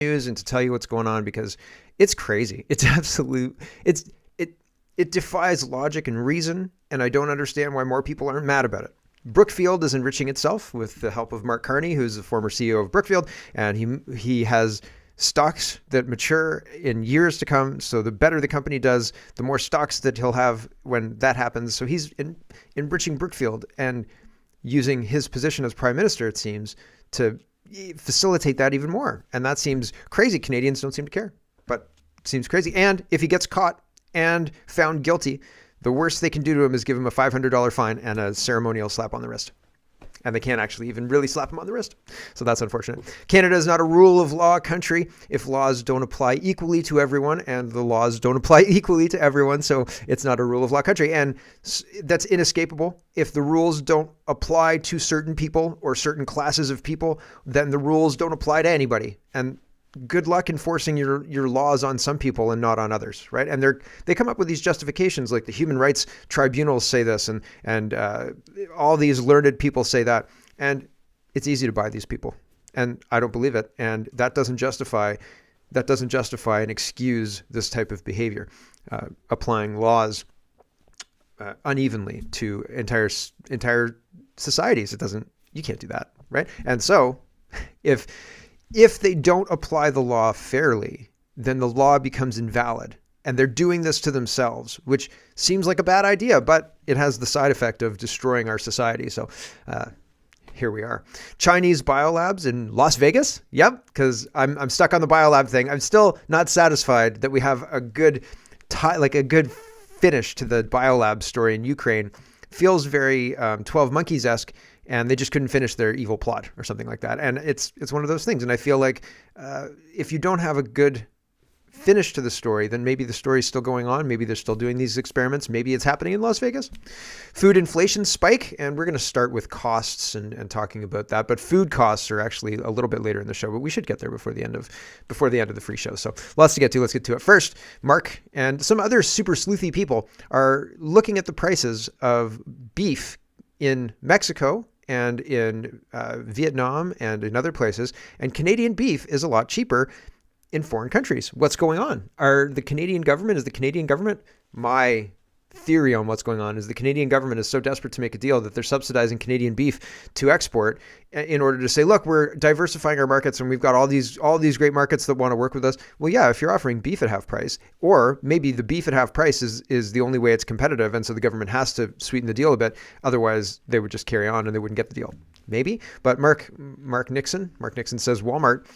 news and to tell you what's going on because it's crazy. It's absolute. It defies logic and reason, and I don't understand why more people aren't mad about it. Brookfield is enriching itself with the help of Mark Carney, who's the former CEO of Brookfield, and he has stocks that mature in years to come. So the better the company does, the more stocks that he'll have when that happens. So he's enriching Brookfield and using his position as prime minister, it seems, to facilitate that even more. And that seems crazy. Canadians don't seem to care, but it seems crazy. And if he gets caught and found guilty, the worst they can do to him is give him a $500 fine and a ceremonial slap on the wrist. And they can't actually even really slap him on the wrist. So that's unfortunate. Canada is not a rule of law country if laws don't apply equally to everyone, and the laws don't apply equally to everyone. So it's not a rule of law country. And that's inescapable. If the rules don't apply to certain people or certain classes of people, then the rules don't apply to anybody. And good luck enforcing your laws on some people and not on others, right? And they come up with these justifications, like the human rights tribunals say this, and all these learned people say that, and it's easy to buy these people, and I don't believe it, and that doesn't justify and excuse this type of behavior, applying laws unevenly to entire societies. You can't do that, right? And so if they don't apply the law fairly, then the law becomes invalid. And they're doing this to themselves, which seems like a bad idea, but it has the side effect of destroying our society. So here we are. Chinese biolabs in Las Vegas? Yep, because I'm stuck on the biolab thing. I'm still not satisfied that we have a good finish to the biolab story in Ukraine. Feels very 12 Monkeys-esque. And they just couldn't finish their evil plot or something like that. And it's one of those things. And I feel like if you don't have a good finish to the story, then maybe the story's still going on. Maybe they're still doing these experiments. Maybe it's happening in Las Vegas. Food inflation spike. And we're going to start with costs and talking about that. But food costs are actually a little bit later in the show. But we should get there before the end of the free show. So lots to get to. Let's get to it. First, Mark and some other super sleuthy people are looking at the prices of beef in Mexico and in Vietnam and in other places. And Canadian beef is a lot cheaper in foreign countries. What's going on? Is the Canadian government, my theory on what's going on is the Canadian government is so desperate to make a deal that they're subsidizing Canadian beef to export in order to say, look, we're diversifying our markets and we've got all these great markets that want to work with us. Well, yeah, if you're offering beef at half price, or maybe the beef at half price is the only way it's competitive, and so the government has to sweeten the deal a bit. Otherwise, they would just carry on and they wouldn't get the deal. Maybe. But Mark Nixon says Walmart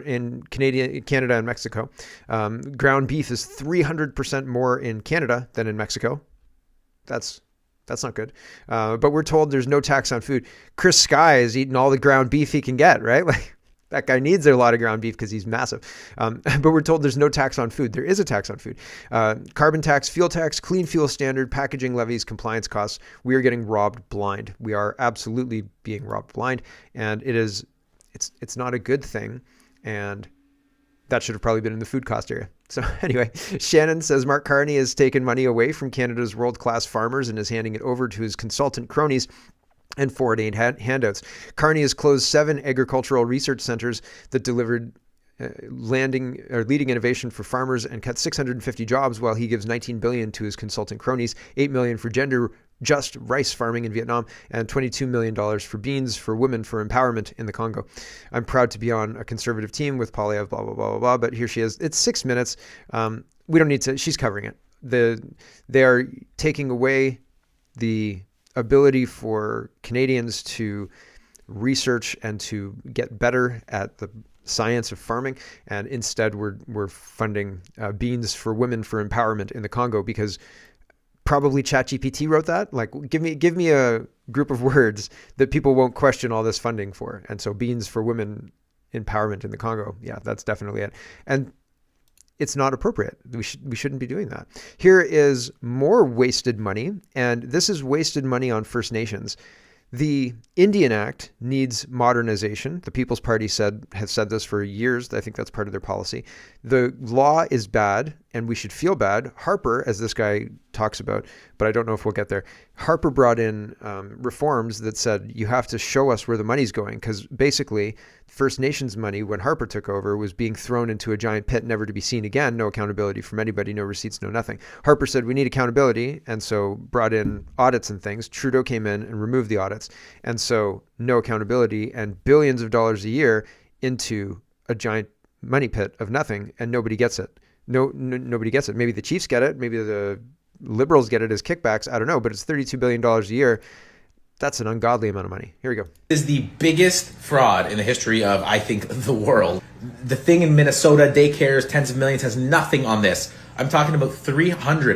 in Canada and Mexico, ground beef is 300% more in Canada than in Mexico. That's not good. But we're told there's no tax on food. Chris Sky is eating all the ground beef he can get, right? Like that guy needs a lot of ground beef because he's massive. But we're told there's no tax on food. There is a tax on food. Carbon tax, fuel tax, clean fuel standard, packaging levies, compliance costs. We are getting robbed blind. We are absolutely being robbed blind. And it's not a good thing. And that should have probably been in the food cost area. So anyway, Shannon says Mark Carney has taken money away from Canada's world-class farmers and is handing it over to his consultant cronies and foreign aid handouts. Carney has closed 7 agricultural research centers that delivered leading innovation for farmers and cut 650 jobs, while he gives $19 billion to his consultant cronies, $8 million for gender-just rice farming in Vietnam, and $22 million for beans for women for empowerment in the Congo. I'm proud to be on a conservative team with Polyev, blah, blah, blah, blah, blah, but here she is. It's 6 minutes. We don't need to, she's covering it. They are taking away the ability for Canadians to research and to get better at the science of farming, and instead we're funding beans for women for empowerment in the Congo because probably ChatGPT wrote that. Like, give me a group of words that people won't question all this funding for, and so beans for women empowerment in the Congo. Yeah, that's definitely it. And it's not appropriate. We shouldn't be doing that. Here is more wasted money, and this is wasted money on First Nations. The Indian Act needs modernization. The People's Party has said this for years. I think that's part of their policy. The law is bad, and we should feel bad. Harper, as this guy talks about, but I don't know if we'll get there. Harper brought in reforms that said you have to show us where the money's going, because basically First Nations money, when Harper took over, was being thrown into a giant pit, never to be seen again. No accountability from anybody, no receipts, no nothing. Harper said we need accountability, and so brought in audits and things. Trudeau came in and removed the audits, and so no accountability and billions of dollars a year into a giant money pit of nothing, and nobody gets it. Nobody gets it. Maybe the Chiefs get it. Maybe the Liberals get it as kickbacks. I don't know, but it's $32 billion a year. That's an ungodly amount of money. Here we go. Is the biggest fraud in the history of, I think, the world. The thing in Minnesota, daycares, tens of millions, has nothing on this. I'm talking about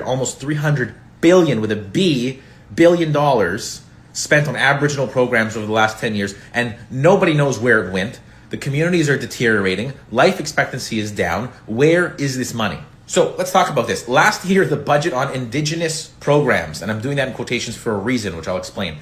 almost 300 billion with a B, billion dollars spent on Aboriginal programs over the last 10 years, and nobody knows where it went. The communities are deteriorating. Life expectancy is down. Where is this money? So let's talk about this. Last year, the budget on Indigenous programs, and I'm doing that in quotations for a reason, which I'll explain,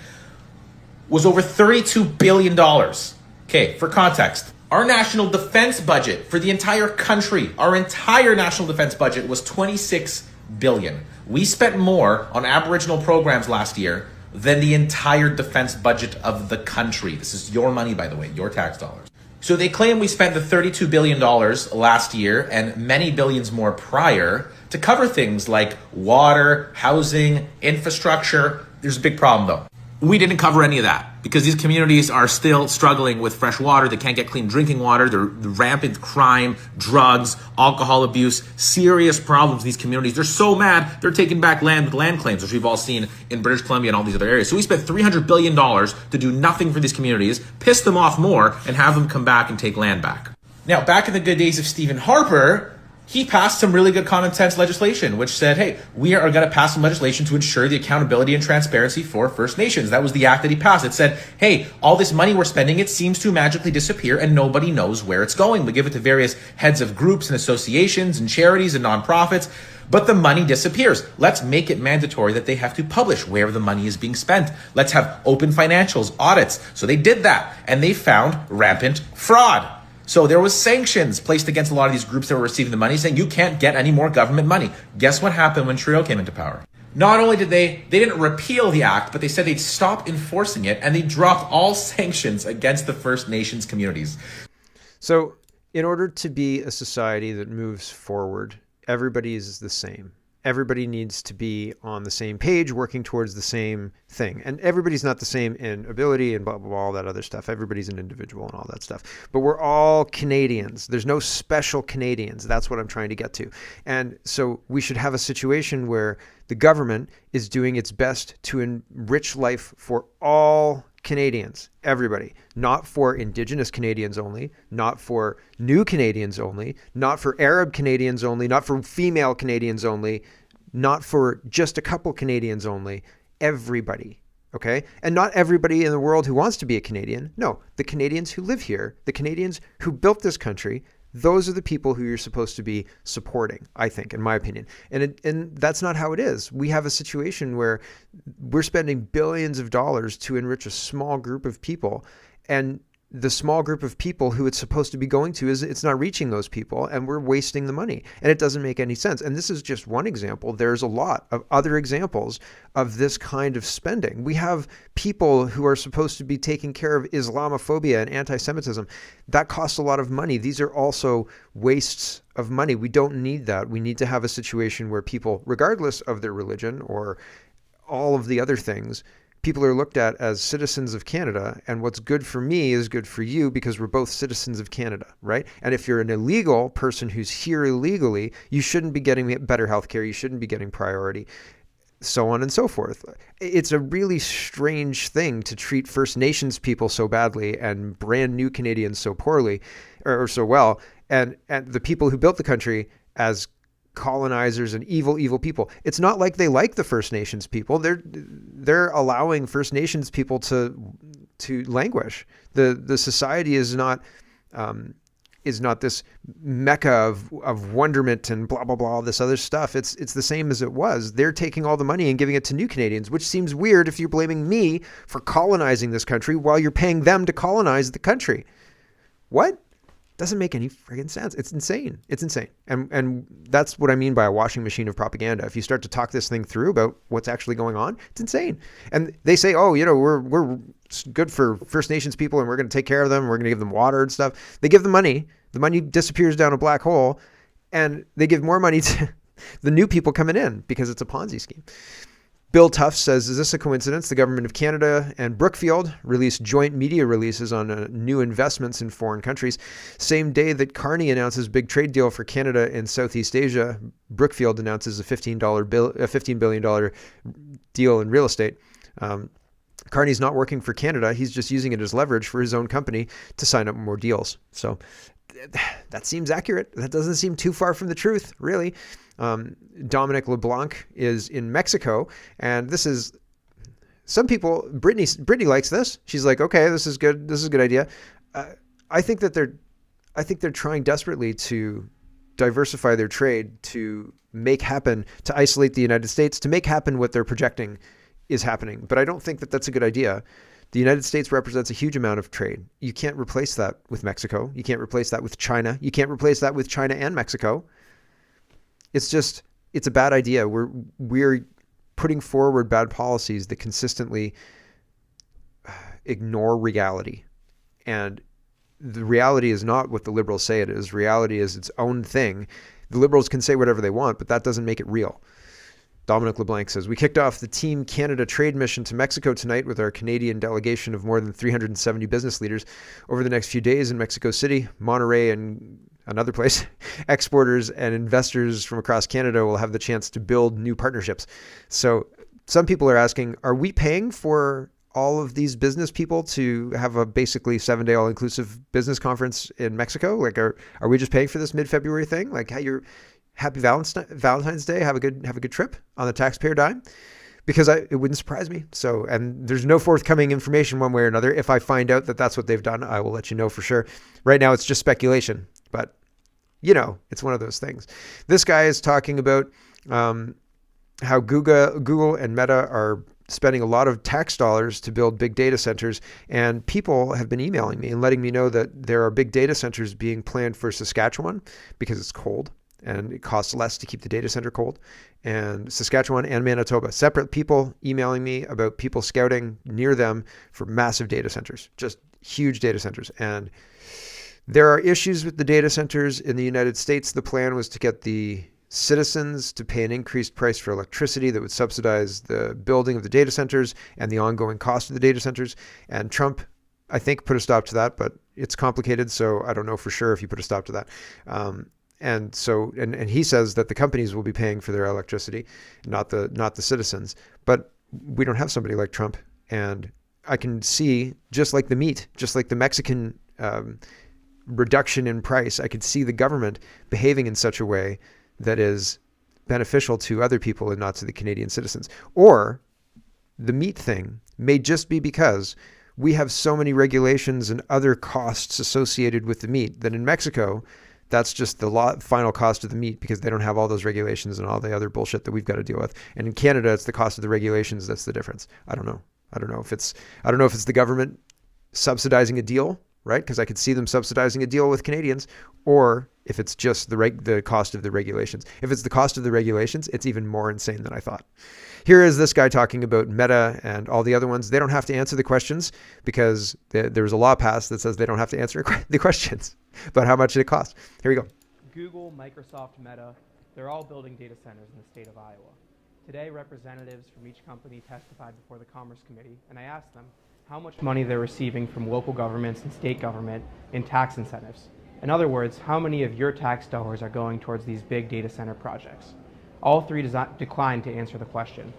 was over $32 billion. Okay, for context, our national defense budget for the entire country, our entire national defense budget was $26 billion. We spent more on Aboriginal programs last year than the entire defense budget of the country. This is your money, by the way, your tax dollars. So they claim we spent the $32 billion last year and many billions more prior to cover things like water, housing, infrastructure. There's a big problem though. We didn't cover any of that because these communities are still struggling with fresh water. They can't get clean drinking water. They're rampant crime, drugs, alcohol abuse, serious problems in these communities. They're so mad, they're taking back land with land claims, which we've all seen in British Columbia and all these other areas. So we spent $300 billion to do nothing for these communities, piss them off more, and have them come back and take land back. Now, back in the good days of Stephen Harper, he passed some really good common sense legislation, which said, hey, we are going to pass some legislation to ensure the accountability and transparency for First Nations. That was the act that he passed. It said, hey, all this money we're spending, it seems to magically disappear and nobody knows where it's going. We give it to various heads of groups and associations and charities and nonprofits, but the money disappears. Let's make it mandatory that they have to publish where the money is being spent. Let's have open financials, audits. So they did that, and they found rampant fraud. So there was sanctions placed against a lot of these groups that were receiving the money, saying you can't get any more government money. Guess what happened when Trudeau came into power? Not only did they didn't repeal the act, but they said they'd stop enforcing it, and they dropped all sanctions against the First Nations communities. So in order to be a society that moves forward, everybody is the same. Everybody needs to be on the same page, working towards the same thing. And everybody's not the same in ability and blah, blah, blah, all that other stuff. Everybody's an individual and all that stuff. But we're all Canadians. There's no special Canadians. That's what I'm trying to get to. And so we should have a situation where the government is doing its best to enrich life for all Canadians, everybody, not for Indigenous Canadians only, not for new Canadians only, not for Arab Canadians only, not for female Canadians only, not for just a couple Canadians only, everybody, okay? And not everybody in the world who wants to be a Canadian. No, the Canadians who live here, the Canadians who built this country, those are the people who you're supposed to be supporting, I think, in my opinion. And that's not how it is. We have a situation where we're spending billions of dollars to enrich a small group of people, and the small group of people who it's supposed to be going to it's not reaching those people, and we're wasting the money, and it doesn't make any sense. And this is just one example. There's a lot of other examples of this kind of spending. We have people who are supposed to be taking care of Islamophobia and anti-Semitism. That costs a lot of money. These are also wastes of money. We don't need that. We need to have a situation where people, regardless of their religion or all of the other things, people are looked at as citizens of Canada, and what's good for me is good for you because we're both citizens of Canada, right? And if you're an illegal person who's here illegally, you shouldn't be getting better healthcare, you shouldn't be getting priority, so on and so forth. It's a really strange thing to treat First Nations people so badly and brand new Canadians so poorly, or so well, and the people who built the country as colonizers and evil people. It's not like they like the First Nations people. They're allowing First Nations people to languish. The society is not this mecca of wonderment and blah blah blah, this other stuff. It's the same as it was. They're taking all the money and giving it to new Canadians, which seems weird if you're blaming me for colonizing this country while you're paying them to colonize the country. What? Doesn't make any friggin' sense. It's insane. It's insane. And that's what I mean by a washing machine of propaganda. If you start to talk this thing through about what's actually going on, it's insane. And they say, oh, we're good for First Nations people and we're going to take care of them. We're going to give them water and stuff. They give them money. The money disappears down a black hole, and they give more money to the new people coming in because it's a Ponzi scheme. Bill Tufts says, is this a coincidence? The government of Canada and Brookfield released joint media releases on new investments in foreign countries. Same day that Carney announces big trade deal for Canada and Southeast Asia, Brookfield announces a $15 billion deal in real estate. Carney's not working for Canada. He's just using it as leverage for his own company to sign up more deals. So that seems accurate. That doesn't seem too far from the truth, really. Dominic LeBlanc is in Mexico, and this is some people. Brittany likes this. She's like, okay, this is good. This is a good idea. I think they're trying desperately to diversify their trade to make happen, to isolate the United States, to make happen what they're projecting is happening. But I don't think that that's a good idea. The United States represents a huge amount of trade. You can't replace that with Mexico. You can't replace that with China. You can't replace that with China and Mexico. It's a bad idea. We're putting forward bad policies that consistently ignore reality. And the reality is not what the liberals say it is. Reality is its own thing. The liberals can say whatever they want, but that doesn't make it real. Dominic LeBlanc says, we kicked off the Team Canada trade mission to Mexico tonight with our Canadian delegation of more than 370 business leaders. Over the next few days in Mexico City, Monterrey, and another place, exporters and investors from across Canada will have the chance to build new partnerships. So some people are asking, are we paying for all of these business people to have a basically 7-day all-inclusive business conference in Mexico? Like, are we just paying for this mid-February thing? Like, happy Valentine's Day. Have a good trip on the taxpayer dime, because it wouldn't surprise me. So, and there's no forthcoming information one way or another. If I find out that that's what they've done, I will let you know for sure. Right now, it's just speculation, but it's one of those things. This guy is talking about how Google and Meta are spending a lot of tax dollars to build big data centers, and people have been emailing me and letting me know that there are big data centers being planned for Saskatchewan because it's cold and it costs less to keep the data center cold. And Saskatchewan and Manitoba, separate people emailing me about people scouting near them for massive data centers, just huge data centers. And there are issues with the data centers in the United States. The plan was to get the citizens to pay an increased price for electricity that would subsidize the building of the data centers and the ongoing cost of the data centers. And Trump, I think, put a stop to that, but it's complicated, so I don't know for sure if he put a stop to that. And he says that the companies will be paying for their electricity, not the citizens. But we don't have somebody like Trump, and I can see, just like the meat, just like the Mexican reduction in price, I could see the government behaving in such a way that is beneficial to other people and not to the Canadian citizens. Or the meat thing may just be because we have so many regulations and other costs associated with the meat that in Mexico, that's just the final cost of the meat, because they don't have all those regulations and all the other bullshit that we've got to deal with. And in Canada, it's the cost of the regulations that's the difference. I don't know if it's the government subsidizing a deal, right? Because I could see them subsidizing a deal with Canadians, or if it's just the cost of the regulations. If it's the cost of the regulations, it's even more insane than I thought. Here is this guy talking about Meta and all the other ones. They don't have to answer the questions because there was a law passed that says they don't have to answer the questions about how much it costs. Here we go. Google, Microsoft, Meta, they're all building data centers in the state of Iowa. Today, representatives from each company testified before the Commerce Committee, and I asked them how much money they're receiving from local governments and state government in tax incentives. In other words, how many of your tax dollars are going towards these big data center projects? All three declined to answer the question.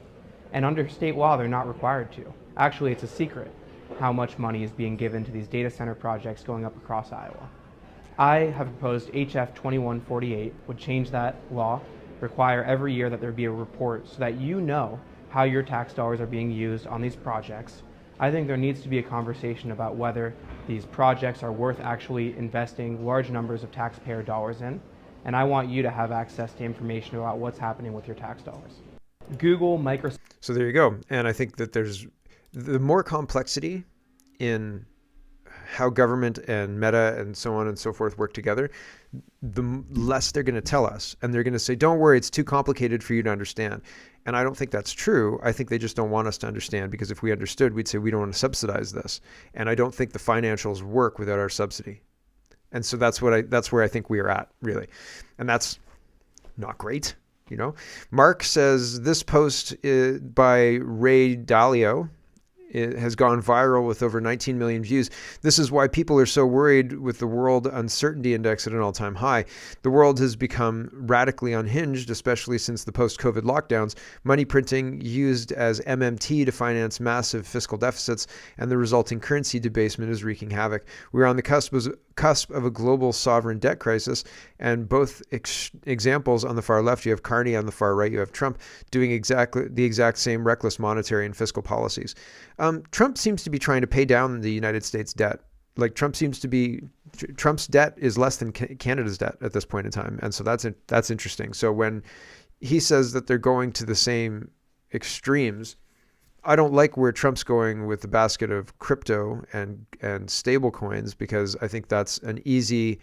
And under state law, they're not required to. Actually, it's a secret how much money is being given to these data center projects going up across Iowa. I have proposed HF 2148 would change that law, require every year that there be a report so that you know how your tax dollars are being used on these projects. I think there needs to be a conversation about whether these projects are worth actually investing large numbers of taxpayer dollars in, and I want you to have access to information about what's happening with your tax dollars. Google, Microsoft. So there you go. And I think that there's the more complexity in how government and Meta and so on and so forth work together, the less they're going to tell us. And they're going to say, don't worry, it's too complicated for you to understand. And I don't think that's true. I think they just don't want us to understand, because if we understood, we'd say we don't want to subsidize this. And I don't think the financials work without our subsidy. And so that's where I think we are at, really. And that's not great. Mark says this post by Ray Dalio, it has gone viral with over 19 million views. This is why people are so worried with the world uncertainty index at an all-time high. The world has become radically unhinged, especially since the post-COVID lockdowns. Money printing used as MMT to finance massive fiscal deficits, and the resulting currency debasement is wreaking havoc. We're on the cusp of a global sovereign debt crisis, and both examples on the far left, you have Carney, on the far right you have Trump, doing exactly the exact same reckless monetary and fiscal policies. Trump seems to be trying to pay down the United States debt. Like Trump's debt is less than Canada's debt at this point in time, and so that's interesting. So when he says that they're going to the same extremes, I don't like where Trump's going with the basket of crypto and stable coins, because I think that's an easy.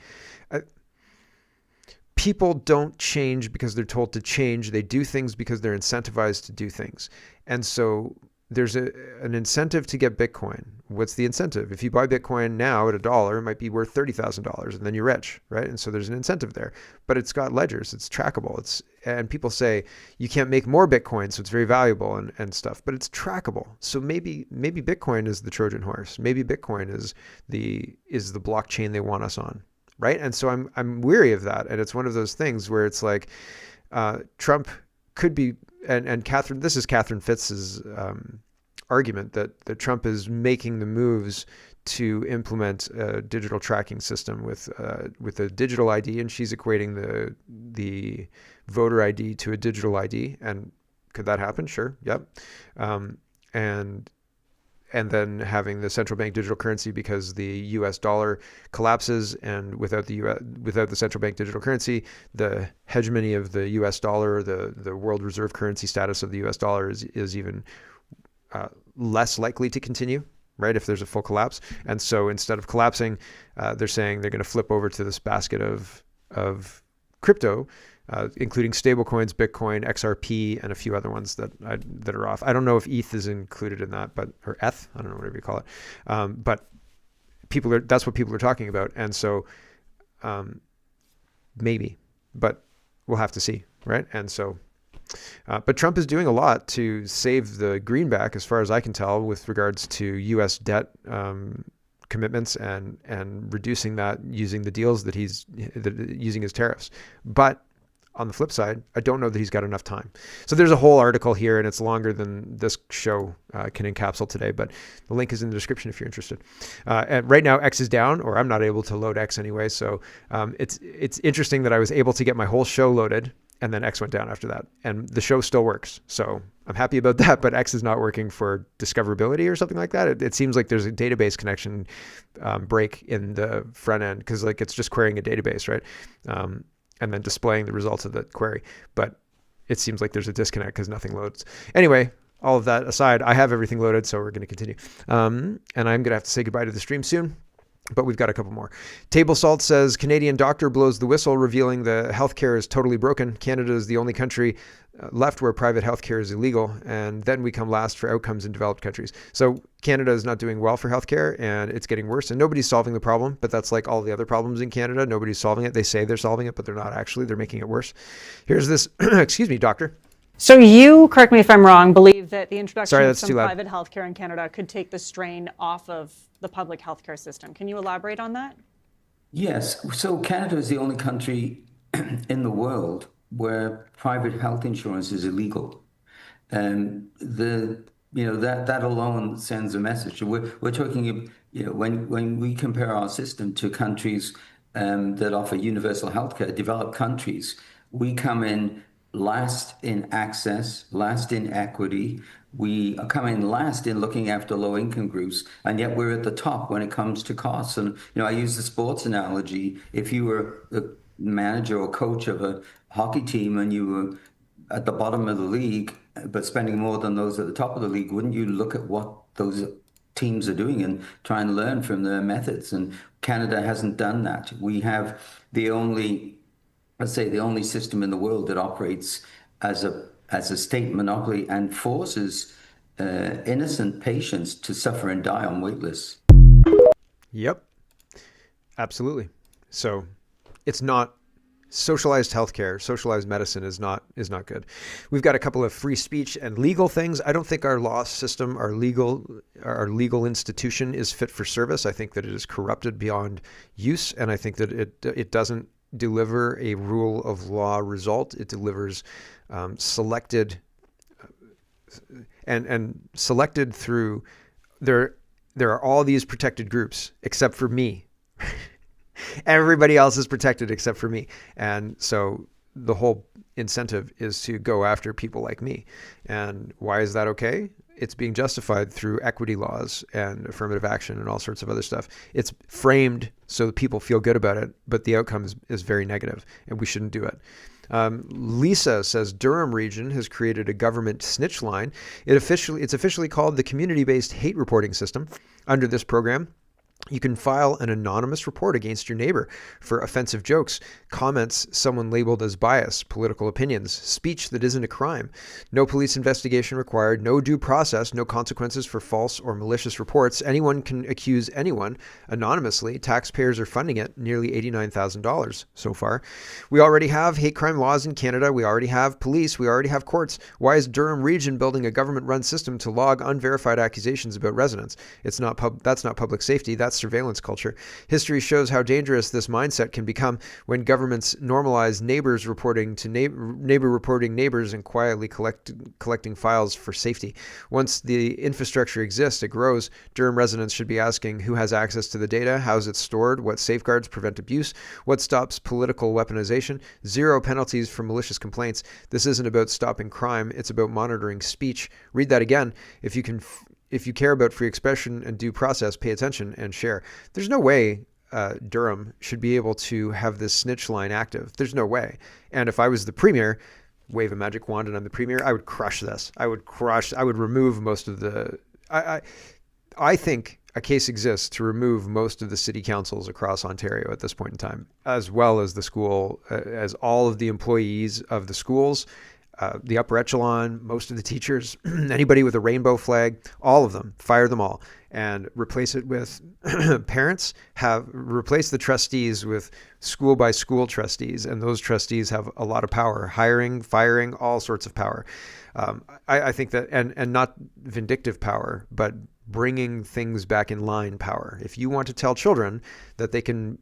People don't change because they're told to change. They do things because they're incentivized to do things, and so there's an incentive to get Bitcoin. What's the incentive? If you buy Bitcoin now at $1, it might be worth $30,000, and then you're rich, right? And so there's an incentive there, but it's got ledgers, it's trackable. And people say you can't make more Bitcoin, so it's very valuable and stuff, but it's trackable. So maybe Bitcoin is the Trojan horse. Maybe Bitcoin is the blockchain they want us on, right? And so I'm weary of that, and it's one of those things where it's like Trump could be. And Catherine, this is Catherine Fitz's argument that Trump is making the moves to implement a digital tracking system with a digital ID, and she's equating the voter ID to a digital ID. And could that happen? Sure. Yep. And then having the central bank digital currency, because the U.S. dollar collapses, and without the central bank digital currency, the hegemony of the U.S. dollar, the world reserve currency status of the U.S. dollar is even less likely to continue, right, if there's a full collapse. And so instead of collapsing, they're saying they're going to flip over to this basket of crypto, including stablecoins, Bitcoin, XRP, and a few other ones that are off. I don't know if ETH is included in that, or ETH, I don't know, whatever you call it. But that's what people are talking about. And so maybe, but we'll have to see, right? And so, but Trump is doing a lot to save the greenback, as far as I can tell, with regards to U.S. debt commitments and reducing that using the deals using his tariffs. But on the flip side, I don't know that he's got enough time. So there's a whole article here, and it's longer than this show can encapsulate today, but the link is in the description if you're interested. And right now, X is down, or I'm not able to load X anyway. So it's interesting that I was able to get my whole show loaded, and then X went down after that. And the show still works. So I'm happy about that, but X is not working for discoverability or something like that. It seems like there's a database connection break in the front end, because like it's just querying a database, right? And then displaying the results of the query. But it seems like there's a disconnect because nothing loads. Anyway, all of that aside, I have everything loaded, so we're going to continue. And I'm going to have to say goodbye to the stream soon, but we've got a couple more. Table Salt says, Canadian doctor blows the whistle, revealing the healthcare is totally broken. Canada is the only country left where private healthcare is illegal, and then we come last for outcomes in developed countries. So Canada is not doing well for healthcare, and it's getting worse, and nobody's solving the problem, but that's like all the other problems in Canada. Nobody's solving it. They say they're solving it, but they're not actually. They're making it worse. Here's this, excuse me, doctor. So you, correct me if I'm wrong, believe that the introduction of some too loud. private healthcare in Canada could take the strain off of the public healthcare system. Can you elaborate on that? Yes. So Canada is the only country in the world where private health insurance is illegal. And that alone sends a message. We're talking, when we compare our system to countries that offer universal healthcare, developed countries, we come in last in access, last in equity. We are coming last in looking after low-income groups, and yet we're at the top when it comes to costs. And I use the sports analogy. If you were the manager or coach of a hockey team and you were at the bottom of the league, but spending more than those at the top of the league, wouldn't you look at what those teams are doing and try and learn from their methods. And Canada hasn't done that. We have the only, let's say, the only system in the world that operates as a state monopoly and forces innocent patients to suffer and die on wait lists. Yep, absolutely. So it's not socialized healthcare, socialized medicine is not good. We've got a couple of free speech and legal things. I don't think our law system, our legal institution is fit for service. I think that it is corrupted beyond use, and I think that it doesn't deliver a rule of law result. It delivers selected and selected through there are all these protected groups except for me. Everybody else is protected except for me. And so the whole incentive is to go after people like me. And why is that okay? It's being justified through equity laws and affirmative action and all sorts of other stuff. It's framed so that people feel good about it, but the outcome is very negative, and we shouldn't do it. Lisa says Durham region has created a government snitch line. It's officially called the Community-Based Hate Reporting System. Under this program, you can file an anonymous report against your neighbor for offensive jokes, comments someone labeled as biased, political opinions, speech that isn't a crime. No police investigation required, no due process, no consequences for false or malicious reports. Anyone can accuse anyone anonymously. Taxpayers are funding it, nearly $89,000 so far. We already have hate crime laws in Canada. We already have police. We already have courts. Why is Durham region building a government-run system to log unverified accusations about residents? That's not public safety. That's surveillance culture. History shows how dangerous this mindset can become when governments normalize neighbors reporting to neighbor reporting neighbors and quietly collecting files for safety. Once the infrastructure exists, it grows. Durham residents should be asking who has access to the data, how is it stored, what safeguards prevent abuse, what stops political weaponization, zero penalties for malicious complaints. This isn't about stopping crime, it's about monitoring speech. Read that again. If you care about free expression and due process, pay attention and share. There's no way Durham should be able to have this snitch line active. There's no way. And if I was the premier, wave a magic wand and I'm the premier, I would crush this. I would remove most of the... I think a case exists to remove most of the city councils across Ontario at this point in time, as well as the school, as all of the employees of the schools, the upper echelon, most of the teachers, anybody with a rainbow flag, all of them, fire them all and replace it with parents, replace the trustees with school by school trustees. And those trustees have a lot of power, hiring, firing, all sorts of power. I think that, and not vindictive power, but bringing things back in line power. If you want to tell children that they can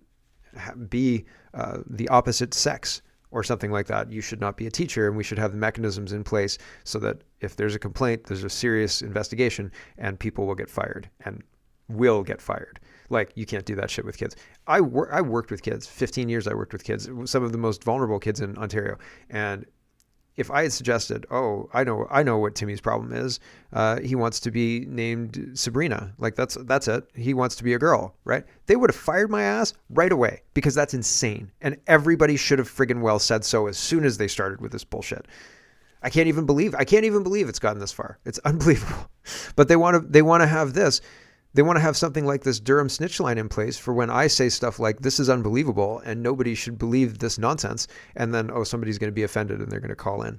be the opposite sex, or something like that, you should not be a teacher, and we should have the mechanisms in place so that if there's a complaint, there's a serious investigation, and people will get fired and will get fired. Like, you can't do that shit with kids. I worked with kids. 15 years I worked with kids, some of the most vulnerable kids in Ontario. And if I had suggested, oh, I know what Timmy's problem is. He wants to be named Sabrina. Like, that's it. He wants to be a girl, right? They would have fired my ass right away because that's insane. And everybody should have friggin' well said so as soon as they started with this bullshit. I can't even believe it's gotten this far. It's unbelievable. But they want to have this. They want to have something like this Durham snitch line in place for when I say stuff like, this is unbelievable and nobody should believe this nonsense. And then, somebody's going to be offended and they're going to call in.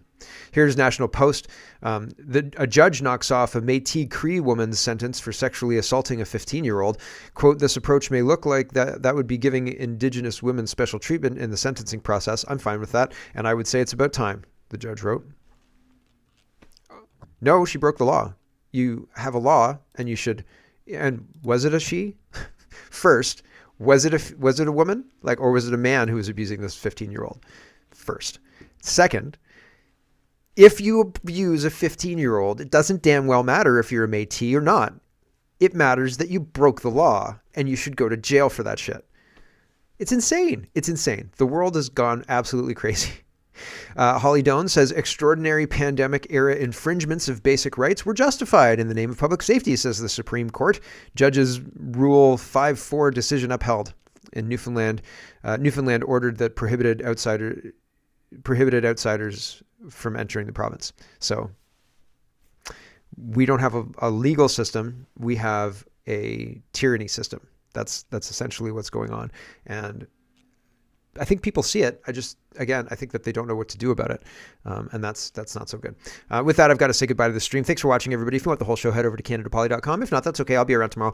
Here's National Post. A judge knocks off a Métis Cree woman's sentence for sexually assaulting a 15-year-old. Quote, this approach may look like that would be giving Indigenous women special treatment in the sentencing process. I'm fine with that. And I would say it's about time, the judge wrote. No, she broke the law. You have a law and you should... And was it a she? First, was it a woman? Or was it a man who was abusing this 15-year-old? First. Second, if you abuse a 15-year-old, it doesn't damn well matter if you're a Métis or not. It matters that you broke the law and you should go to jail for that shit. It's insane. It's insane. The world has gone absolutely crazy. Holly Doan says extraordinary pandemic era infringements of basic rights were justified in the name of public safety, says the Supreme Court. Judges Rule 5-4 decision upheld. In Newfoundland ordered that prohibited outsiders from entering the province. So we don't have a legal system. We have a tyranny system. That's essentially what's going on. And I think people see it. I think that they don't know what to do about it. And that's not so good. With that, I've got to say goodbye to the stream. Thanks for watching, everybody. If you want the whole show, head over to CanadaPoly.com. If not, that's okay. I'll be around tomorrow.